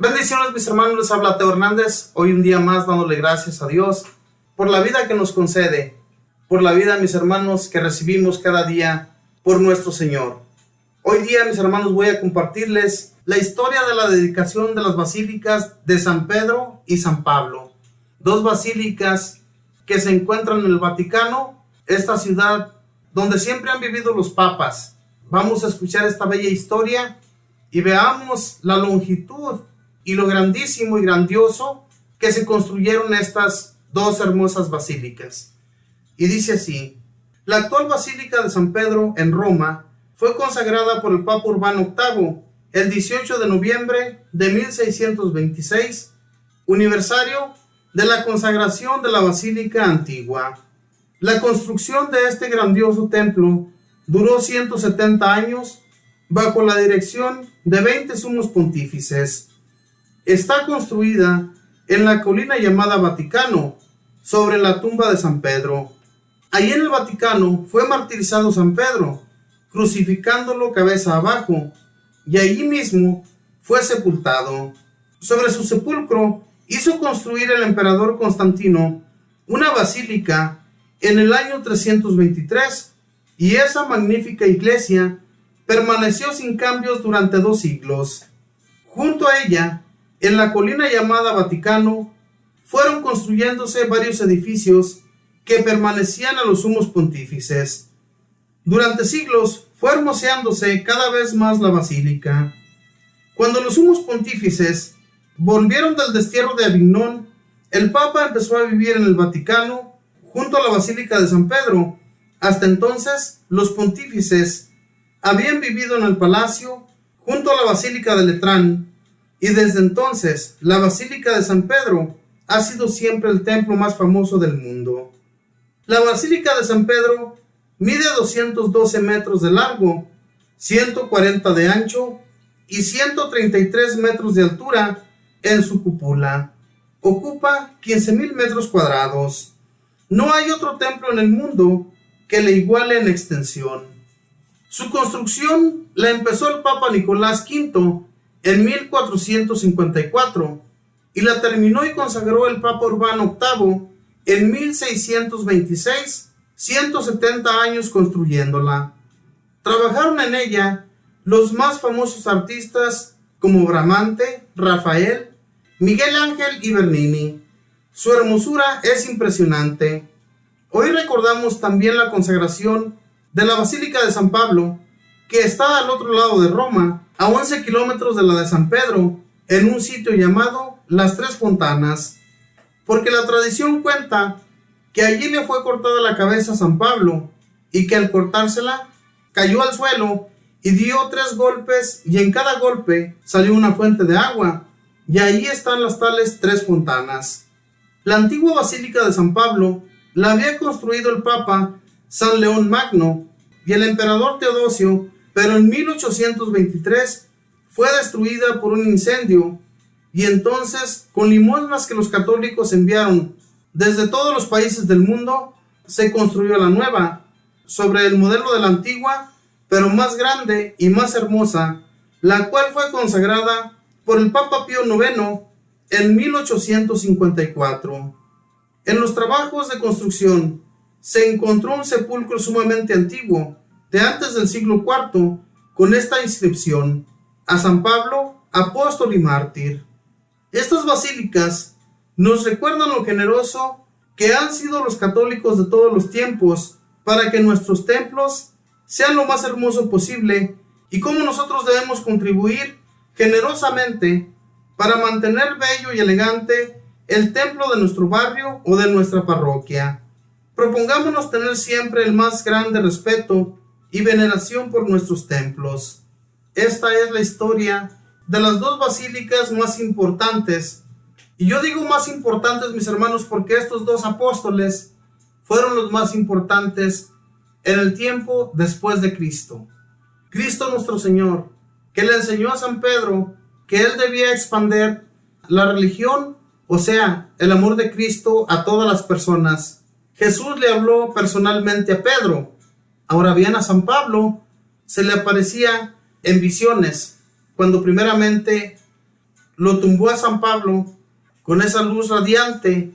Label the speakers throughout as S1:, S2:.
S1: Bendiciones, mis hermanos, les habla Teo Hernández. Hoy un día más dándole gracias a Dios por la vida que nos concede, por la vida, mis hermanos, que recibimos cada día por nuestro Señor. Hoy día, mis hermanos, voy a compartirles la historia de la dedicación de las basílicas de San Pedro y San Pablo, dos basílicas que se encuentran en el Vaticano, esta ciudad donde siempre han vivido los papas. Vamos a escuchar esta bella historia y veamos la longitud y lo grandísimo y grandioso que se construyeron estas dos hermosas basílicas. Y dice así: la actual Basílica de San Pedro en Roma fue consagrada por el Papa Urbano VIII el 18 de noviembre de 1626, aniversario de la consagración de la Basílica Antigua. La construcción de este grandioso templo duró 170 años bajo la dirección de 20 sumos pontífices. Está construida en la colina llamada Vaticano, sobre la tumba de San Pedro. Allí en el Vaticano fue martirizado San Pedro, crucificándolo cabeza abajo, y allí mismo fue sepultado. Sobre su sepulcro hizo construir el emperador Constantino una basílica en el año 323, y esa magnífica iglesia permaneció sin cambios durante 2 siglos. Junto a ella, en la colina llamada Vaticano, fueron construyéndose varios edificios que permanecían a los sumos pontífices. Durante siglos fue hermoseándose cada vez más la basílica. Cuando los sumos pontífices volvieron del destierro de Avignón, el Papa empezó a vivir en el Vaticano junto a la Basílica de San Pedro. Hasta entonces, los pontífices habían vivido en el palacio junto a la Basílica de Letrán, y desde entonces la Basílica de San Pedro ha sido siempre el templo más famoso del mundo. La Basílica de San Pedro mide 212 metros de largo, 140 de ancho y 133 metros de altura en su cúpula. Ocupa 15,000 metros cuadrados. No hay otro templo en el mundo que le iguale en extensión. Su construcción la empezó el Papa Nicolás V en 1454 y la terminó y consagró el Papa Urbano VIII en 1626, 170 años construyéndola. Trabajaron en ella los más famosos artistas como Bramante, Rafael, Miguel Ángel y Bernini. Su hermosura es impresionante. Hoy recordamos también la consagración de la Basílica de San Pablo, que está al otro lado de Roma, a 11 kilómetros de la de San Pedro, en un sitio llamado Las Tres Fontanas, porque la tradición cuenta que allí le fue cortada la cabeza a San Pablo, y que al cortársela cayó al suelo y dio 3 golpes, y en cada golpe salió una fuente de agua, y ahí están las tales 3 fontanas. La antigua Basílica de San Pablo la había construido el Papa San León Magno y el emperador Teodosio, pero en 1823 fue destruida por un incendio, y entonces, con limosnas que los católicos enviaron desde todos los países del mundo, se construyó la nueva, sobre el modelo de la antigua, pero más grande y más hermosa, la cual fue consagrada por el Papa Pío IX en 1854. En los trabajos de construcción se encontró un sepulcro sumamente antiguo, de antes del siglo IV, con esta inscripción: a San Pablo, apóstol y mártir. Estas basílicas nos recuerdan lo generoso que han sido los católicos de todos los tiempos para que nuestros templos sean lo más hermoso posible, y cómo nosotros debemos contribuir generosamente para mantener bello y elegante el templo de nuestro barrio o de nuestra parroquia. Propongámonos tener siempre el más grande respeto y veneración por nuestros templos. Esta es la historia de las dos basílicas más importantes, y yo digo más importantes, mis hermanos, porque estos dos apóstoles fueron los más importantes en el tiempo después de Cristo. Cristo nuestro Señor, que le enseñó a San Pedro que él debía expandir la religión, o sea, el amor de Cristo a todas las personas. Jesús le habló personalmente a Pedro. Ahora bien, a San Pablo se le aparecía en visiones, cuando primeramente lo tumbó a San Pablo con esa luz radiante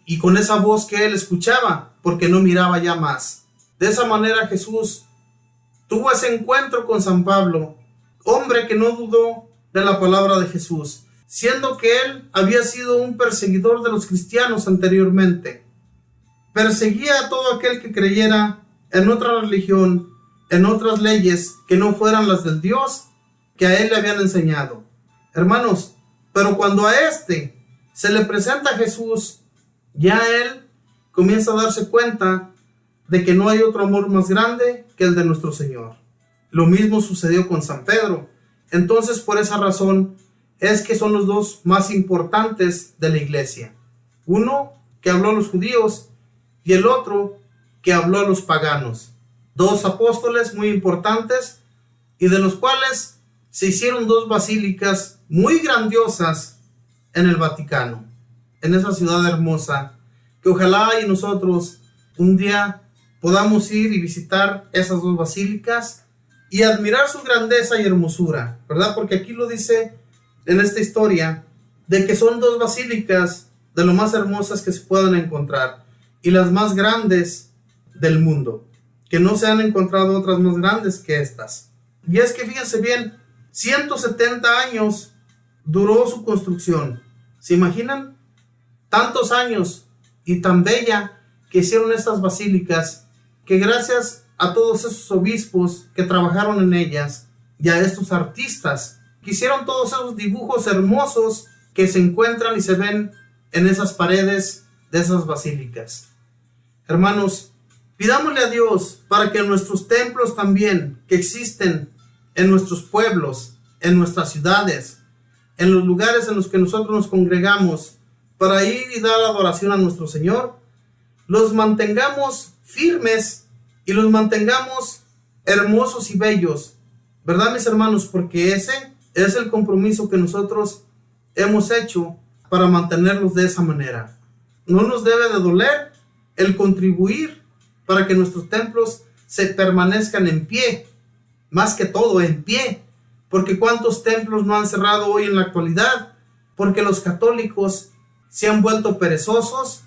S1: y con esa voz que él escuchaba, porque no miraba ya más. De esa manera Jesús tuvo ese encuentro con San Pablo, hombre que no dudó de la palabra de Jesús, siendo que él había sido un perseguidor de los cristianos anteriormente. Perseguía a todo aquel que creyera en otra religión, en otras leyes que no fueran las del Dios que a él le habían enseñado. Hermanos, pero cuando a este se le presenta a Jesús, ya él comienza a darse cuenta de que no hay otro amor más grande que el de nuestro Señor. Lo mismo sucedió con San Pedro. Entonces, por esa razón es que son los dos más importantes de la iglesia. Uno que habló a los judíos y el otro que habló a los paganos. Dos apóstoles muy importantes y de los cuales se hicieron dos basílicas muy grandiosas en el Vaticano, en esa ciudad hermosa, que ojalá y nosotros un día podamos ir y visitar esas dos basílicas y admirar su grandeza y hermosura, ¿verdad? Porque aquí lo dice en esta historia, de que son dos basílicas de lo más hermosas que se puedan encontrar y las más grandes del mundo, que no se han encontrado otras más grandes que estas. Y es que fíjense bien, 170 años duró su construcción. ¿Se imaginan? Tantos años y tan bella que hicieron estas basílicas, que gracias a todos esos obispos que trabajaron en ellas y a estos artistas que hicieron todos esos dibujos hermosos que se encuentran y se ven en esas paredes de esas basílicas. Hermanos, pidámosle a Dios para que nuestros templos también, que existen en nuestros pueblos, en nuestras ciudades, en los lugares en los que nosotros nos congregamos para ir y dar adoración a nuestro Señor, los mantengamos firmes y los mantengamos hermosos y bellos, ¿verdad, mis hermanos? Porque ese es el compromiso que nosotros hemos hecho para mantenerlos de esa manera. No nos debe de doler el contribuir para que nuestros templos se permanezcan en pie, más que todo en pie, porque cuántos templos no han cerrado hoy en la actualidad, porque los católicos se han vuelto perezosos,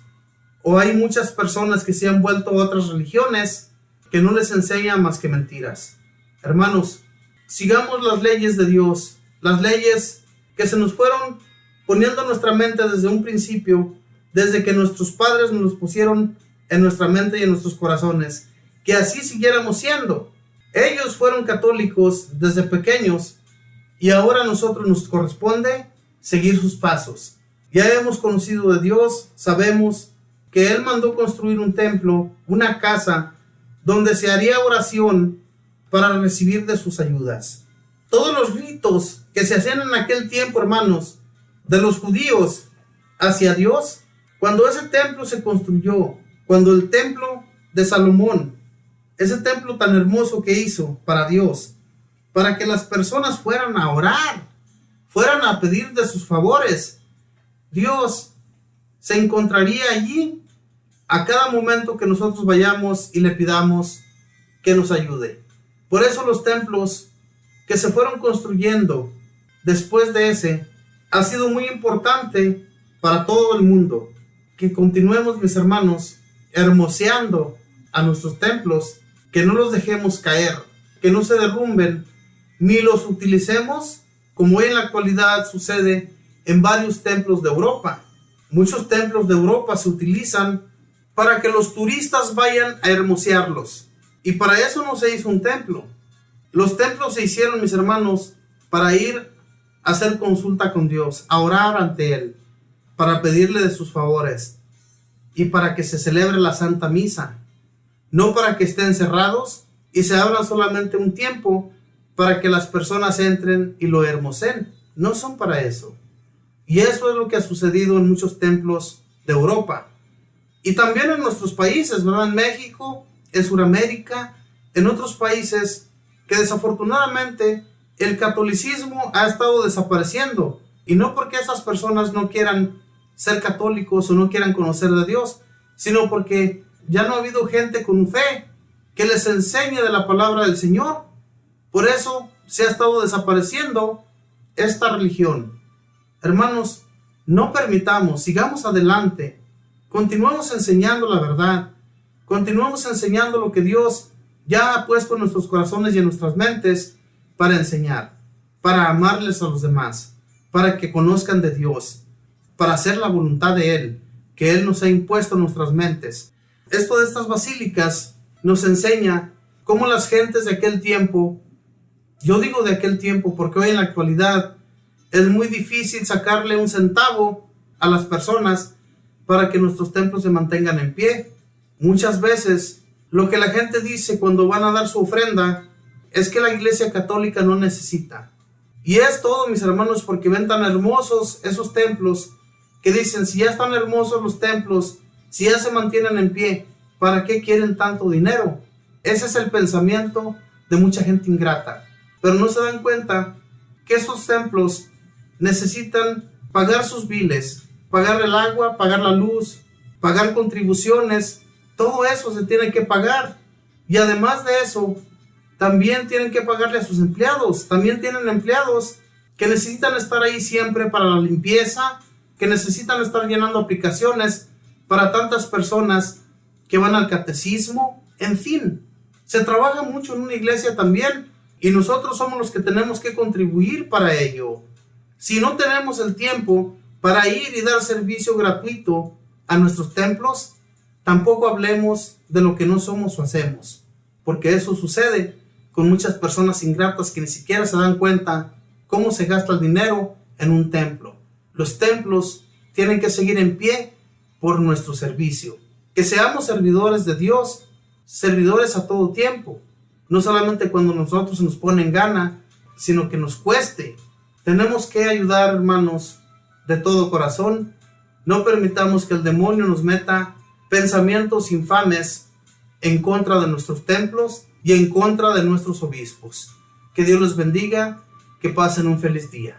S1: o hay muchas personas que se han vuelto a otras religiones que no les enseñan más que mentiras. Hermanos, sigamos las leyes de Dios, las leyes que se nos fueron poniendo en nuestra mente desde un principio, desde que nuestros padres nos los pusieron en nuestra mente y en nuestros corazones, que así siguiéramos siendo. Ellos fueron católicos desde pequeños y ahora a nosotros nos corresponde seguir sus pasos. Ya hemos conocido de Dios, sabemos que Él mandó construir un templo, una casa, donde se haría oración para recibir de sus ayudas. Todos los ritos que se hacían en aquel tiempo, hermanos, de los judíos hacia Dios, cuando ese templo se construyó, cuando el templo de Salomón, ese templo tan hermoso que hizo para Dios, para que las personas fueran a orar, fueran a pedir de sus favores, Dios se encontraría allí a cada momento que nosotros vayamos y le pidamos que nos ayude. Por eso los templos que se fueron construyendo después de ese ha sido muy importante para todo el mundo. Que continuemos, mis hermanos, hermoseando a nuestros templos, que no los dejemos caer, que no se derrumben, ni los utilicemos como hoy en la actualidad sucede en varios templos de Europa. Muchos templos de Europa se utilizan para que los turistas vayan a hermosearlos. Y para eso no se hizo un templo. Los templos se hicieron, mis hermanos, para ir a hacer consulta con Dios, a orar ante Él, para pedirle de sus favores y para que se celebre la Santa Misa. No para que estén cerrados y se abran solamente un tiempo para que las personas entren y lo hermoseen. No son para eso. Y eso es lo que ha sucedido en muchos templos de Europa. Y también en nuestros países, ¿verdad? En México, en Sudamérica, en otros países que desafortunadamente el catolicismo ha estado desapareciendo. Y no porque esas personas no quieran ser católicos o no quieran conocer de Dios, sino porque ya no ha habido gente con fe que les enseñe de la palabra del Señor. Por eso se ha estado desapareciendo esta religión. Hermanos, no permitamos, sigamos adelante, continuemos enseñando la verdad, continuemos enseñando lo que Dios ya ha puesto en nuestros corazones y en nuestras mentes para enseñar, para amarles a los demás, para que conozcan de Dios, para hacer la voluntad de Él, que Él nos ha impuesto en nuestras mentes. Esto de estas basílicas nos enseña cómo las gentes de aquel tiempo, yo digo de aquel tiempo porque hoy en la actualidad es muy difícil sacarle un centavo a las personas para que nuestros templos se mantengan en pie. Muchas veces lo que la gente dice cuando van a dar su ofrenda es que la Iglesia Católica no necesita. Y es todo, mis hermanos, porque ven tan hermosos esos templos que dicen, si ya están hermosos los templos, si ya se mantienen en pie, ¿para qué quieren tanto dinero? Ese es el pensamiento de mucha gente ingrata. Pero no se dan cuenta que esos templos necesitan pagar sus biles, pagar el agua, pagar la luz, pagar contribuciones. Todo eso se tiene que pagar. Y además de eso, también tienen que pagarle a sus empleados. También tienen empleados que necesitan estar ahí siempre para la limpieza, que necesitan estar llenando aplicaciones para tantas personas que van al catecismo. En fin, se trabaja mucho en una iglesia también y nosotros somos los que tenemos que contribuir para ello. Si no tenemos el tiempo para ir y dar servicio gratuito a nuestros templos, tampoco hablemos de lo que no somos o hacemos, porque eso sucede con muchas personas ingratas que ni siquiera se dan cuenta cómo se gasta el dinero en un templo. Los templos tienen que seguir en pie por nuestro servicio. Que seamos servidores de Dios, servidores a todo tiempo, no solamente cuando nosotros nos pone en gana, sino que nos cueste. Tenemos que ayudar, hermanos, de todo corazón. No permitamos que el demonio nos meta pensamientos infames en contra de nuestros templos y en contra de nuestros obispos. Que Dios los bendiga, que pasen un feliz día.